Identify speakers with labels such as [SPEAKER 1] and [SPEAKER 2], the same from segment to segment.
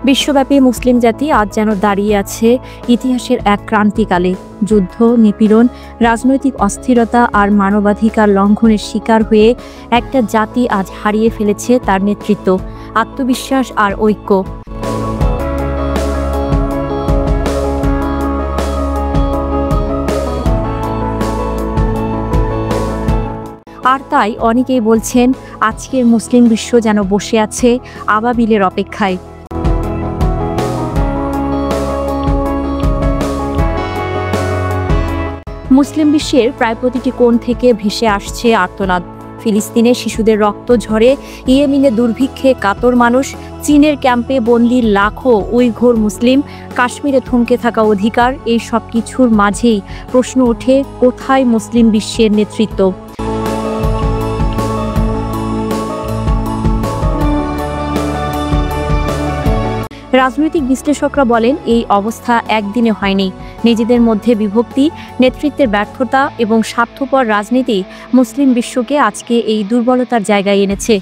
[SPEAKER 1] বিশ্বব্যাপী মুসলিম জাতি আজ যেন দাঁড়িয়ে আছে ইতিহাসের এক ক্রান্তিকালে। যুদ্ধ, নিপীড়ন, রাজনৈতিক অস্থিরতা আর মানবাধিকার লঙ্ঘনের শিকার হয়ে একটা জাতি আজ হারিয়ে ফেলেছে তার নেতৃত্ব, আত্মবিশ্বাস আর ঐক্য। আর তাই অনেকেই বলছেন আজকের মুসলিম বিশ্ব যেন বসে আছে আবাবিলের অপেক্ষায়। মুসলিম বিশ্বের প্রায় প্রতিটি কোণ থেকে ভেসে আসছে আর্তনাদ। ফিলিস্তিনে শিশুদের রক্ত ঝরে, ইয়েমেনে দুর্ভিক্ষে কাতর মানুষ, চীনের ক্যাম্পে বন্দী লাখো উইঘুর মুসলিম, কাশ্মীরে থমকে থাকা অধিকার, এই সব কিছুর মাঝেই প্রশ্ন ওঠে, কোথায় মুসলিম বিশ্বের নেতৃত্ব? রাজনৈতিক বিশ্লেষকরা বলেন এই অবস্থা একদিনে হয়নি। নিজেদের মধ্যে বিভক্তি, নেতৃত্বের ব্যর্থতা এবং স্বার্থপর রাজনীতি মুসলিম বিশ্বকে আজকে এই দুর্বলতার জায়গায় এনেছে।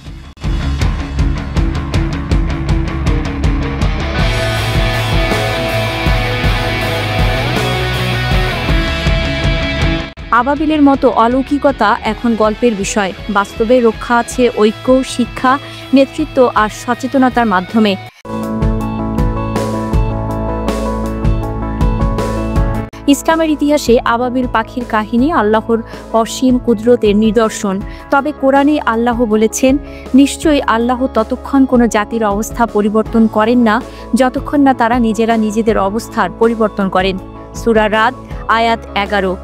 [SPEAKER 1] আবাবিলের মতো অলৌকিকতা এখন গল্পের বিষয়। বাস্তবে রক্ষা আছে ঐক্য, শিক্ষা, নেতৃত্ব আর সচেতনতার মাধ্যমে। ইসলামের ইতিহাসে আবাবিল পাখির কাহিনী আল্লাহর অসীম কুদরতের নিদর্শন। তবে কোরআনে আল্লাহ বলেছেন, নিশ্চয়ই আল্লাহ ততক্ষণ কোনো জাতির অবস্থা পরিবর্তন করেন না যতক্ষণ না তারা নিজেরা নিজেদের অবস্থার পরিবর্তন করেন। সূরা রাদ, আয়াত 11।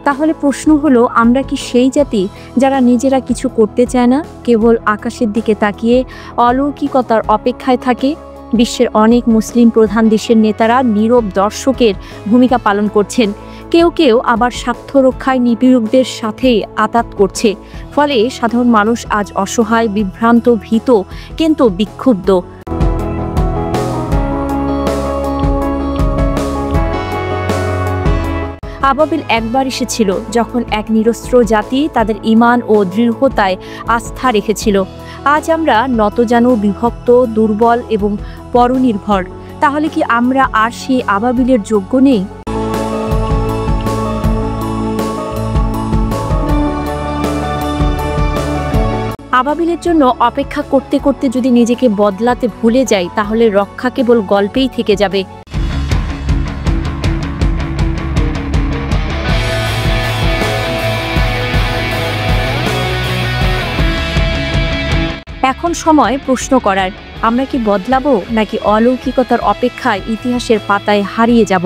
[SPEAKER 1] তাহলে প্রশ্ন হলো, আমরা কি সেই জাতি যারা নিজেরা কিছু করতে চায় না, কেবল আকাশের দিকে তাকিয়ে অলৌকিকতার অপেক্ষায় থাকে? বিশ্বের অনেক মুসলিম প্রধান দেশের নেতারা নীরব দর্শকের ভূমিকা পালন করছেন। কেউ কেউ আবার স্বার্থ রক্ষায় নিপীড়কদের সাথে আতাত করছে। ফলে সাধারণ মানুষ আজ অসহায়, বিভ্রান্ত, ভীত, কিন্তু বিক্ষুব্ধ। আবাবিল একবার এসেছিল যখন এক নিরস্ত্র জাতি তাদের ঈমান ও দৃঢ়তায় আস্থা রেখেছিল। আজ আমরা নতজানু, বিভক্ত, দুর্বল এবং পরনির্ভর। তাহলে কি আমরা আর সেই আবাবিলের যোগ্য নেই? আবাবিলের জন্য অপেক্ষা করতে করতে যদি নিজেকে বদলাতে ভুলে যাই, তাহলে রক্ষা কেবল গল্পেই থেকে যাবে। এখন সময় প্রশ্ন করার, আমরা কি বদলাবো নাকি অলৌকিকতার অপেক্ষায় ইতিহাসের পাতায় হারিয়ে যাব?